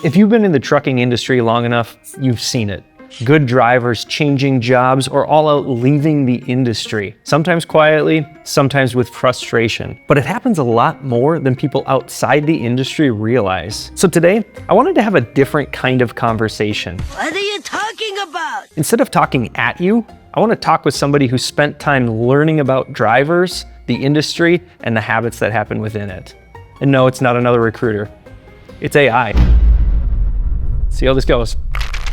If you've been in the trucking industry long enough, you've seen it. Good drivers changing jobs or all out leaving the industry, sometimes quietly, sometimes with frustration. But it happens a lot more than people outside the industry realize. So today, I wanted to have a different kind of conversation. What are you talking about? Instead of talking at you, I want to talk with somebody who spent time learning about drivers, the industry, and the habits that happen within it. And no, it's not another recruiter. It's AI. See how this goes.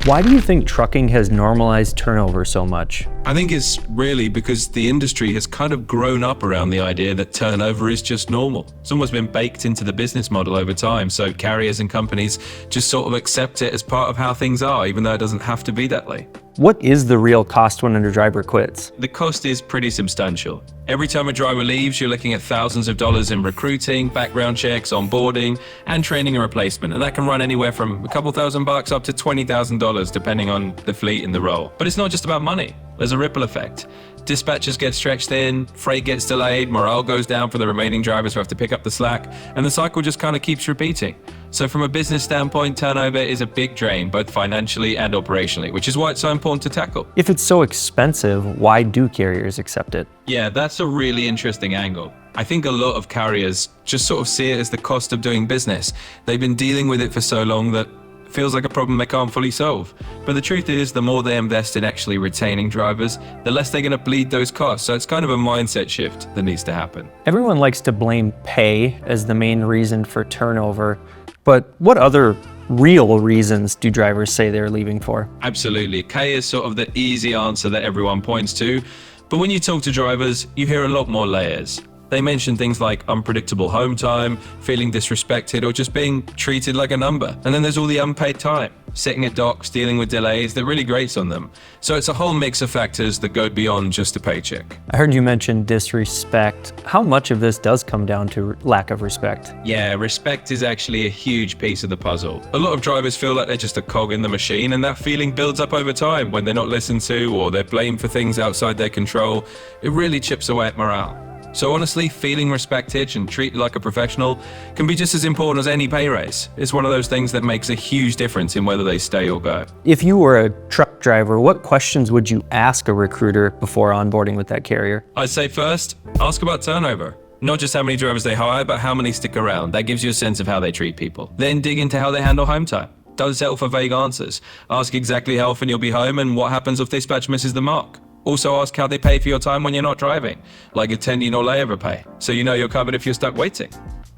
Why do you think trucking has normalized turnover so much? I think it's really because the industry has kind of grown up around the idea that turnover is just normal. It's almost been baked into the business model over time, so carriers and companies just sort of accept it as part of how things are, even though it doesn't have to be that way. What is the real cost when a driver quits? The cost is pretty substantial. Every time a driver leaves, you're looking at thousands of dollars in recruiting, background checks, onboarding, and training a replacement. And that can run anywhere from a couple $1,000 up to $20,000, depending on the fleet and the role. But it's not just about money. There's a ripple effect. Dispatchers get stretched thin, freight gets delayed, morale goes down for the remaining drivers who have to pick up the slack, and the cycle just kind of keeps repeating. So from a business standpoint, turnover is a big drain, both financially and operationally, which is why it's so important to tackle. If it's so expensive, why do carriers accept it? Yeah, that's a really interesting angle. I think a lot of carriers just sort of see it as the cost of doing business. They've been dealing with it for so long that it feels like a problem they can't fully solve. But the truth is, the more they invest in actually retaining drivers, the less they're going to bleed those costs. So it's kind of a mindset shift that needs to happen. Everyone likes to blame pay as the main reason for turnover, but what other real reasons do drivers say they're leaving for? Absolutely. Pay is sort of the easy answer that everyone points to. But when you talk to drivers, you hear a lot more layers. They mention things like unpredictable home time, feeling disrespected, or just being treated like a number. And then there's all the unpaid time, sitting at docks, dealing with delays that really grates on them. So it's a whole mix of factors that go beyond just a paycheck. I heard you mention disrespect. How much of this does come down to lack of respect? Yeah, respect is actually a huge piece of the puzzle. A lot of drivers feel like they're just a cog in the machine, and that feeling builds up over time when they're not listened to or they're blamed for things outside their control. It really chips away at morale. So honestly, feeling respected and treated like a professional can be just as important as any pay raise. It's one of those things that makes a huge difference in whether they stay or go. If you were a truck driver, what questions would you ask a recruiter before onboarding with that carrier? I'd say first, ask about turnover. Not just how many drivers they hire, but how many stick around. That gives you a sense of how they treat people. Then dig into how they handle home time. Don't settle for vague answers. Ask exactly how often you'll be home and what happens if dispatch misses the mark. Also ask how they pay for your time when you're not driving, like attending or layover pay, so you know you're covered if you're stuck waiting.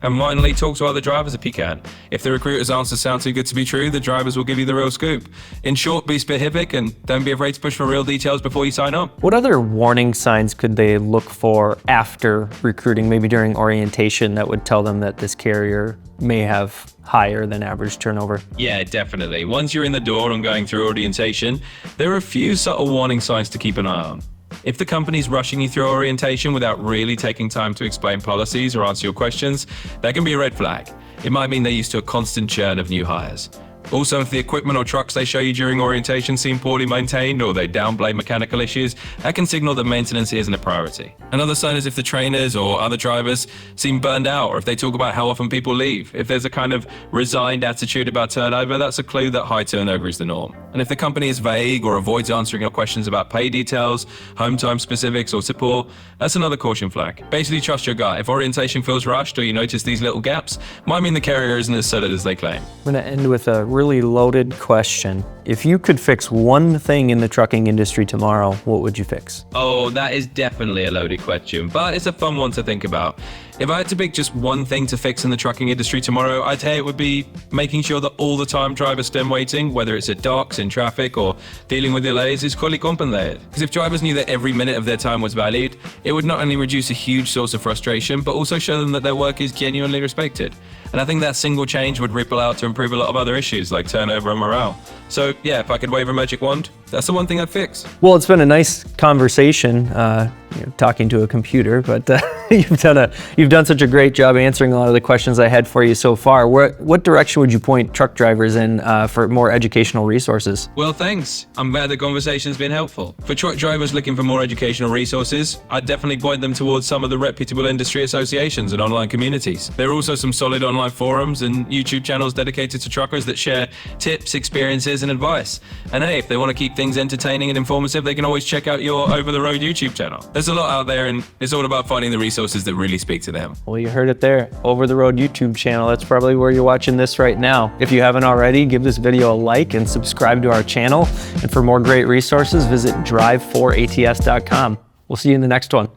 And finally, talk to other drivers if you can. If the recruiter's answers sound too good to be true, the drivers will give you the real scoop. In short, be specific and don't be afraid to push for real details before you sign on. What other warning signs could they look for after recruiting, maybe during orientation, that would tell them that this carrier may have higher than average turnover? Yeah, definitely. Once you're in the door and going through orientation, there are a few subtle warning signs to keep an eye on. If the company's rushing you through orientation without really taking time to explain policies or answer your questions, that can be a red flag. It might mean they're used to a constant churn of new hires. Also, if the equipment or trucks they show you during orientation seem poorly maintained or they downplay mechanical issues, that can signal that maintenance isn't a priority. Another sign is if the trainers or other drivers seem burned out, or if they talk about how often people leave. If there's a kind of resigned attitude about turnover, that's a clue that high turnover is the norm. And if the company is vague or avoids answering your questions about pay details, home time specifics, or support, that's another caution flag. Basically, trust your gut. If orientation feels rushed or you notice these little gaps, might mean the carrier isn't as solid as they claim. I'm gonna end with a really loaded question. If you could fix one thing in the trucking industry tomorrow, what would you fix? Oh, that is definitely a loaded question, but it's a fun one to think about. If I had to pick just one thing to fix in the trucking industry tomorrow, I'd say it would be making sure that all the time drivers spend waiting, whether it's at docks, in traffic, or dealing with delays, is fully compensated. Because if drivers knew that every minute of their time was valued, it would not only reduce a huge source of frustration, but also show them that their work is genuinely respected. And I think that single change would ripple out to improve a lot of other issues like turnover and morale. So yeah, if I could wave a magic wand, that's the one thing I'd fix. Well, it's been a nice conversation. talking to a computer, but you've done such a great job answering a lot of the questions I had for you so far. What direction would you point truck drivers in for more educational resources? Well, thanks. I'm glad the conversation's been helpful. For truck drivers looking for more educational resources, I'd definitely point them towards some of the reputable industry associations and online communities. There are also some solid online forums and YouTube channels dedicated to truckers that share tips, experiences, and advice. And hey, if they want to keep things entertaining and informative, they can always check out your Over the Road YouTube channel. There's a lot out there, and it's all about finding the resources that really speak to them. Well, you heard it there. Over the Road YouTube channel. That's probably where you're watching this right now. If you haven't already, give this video a like and subscribe to our channel. And for more great resources, visit drive4ats.com. We'll see you in the next one.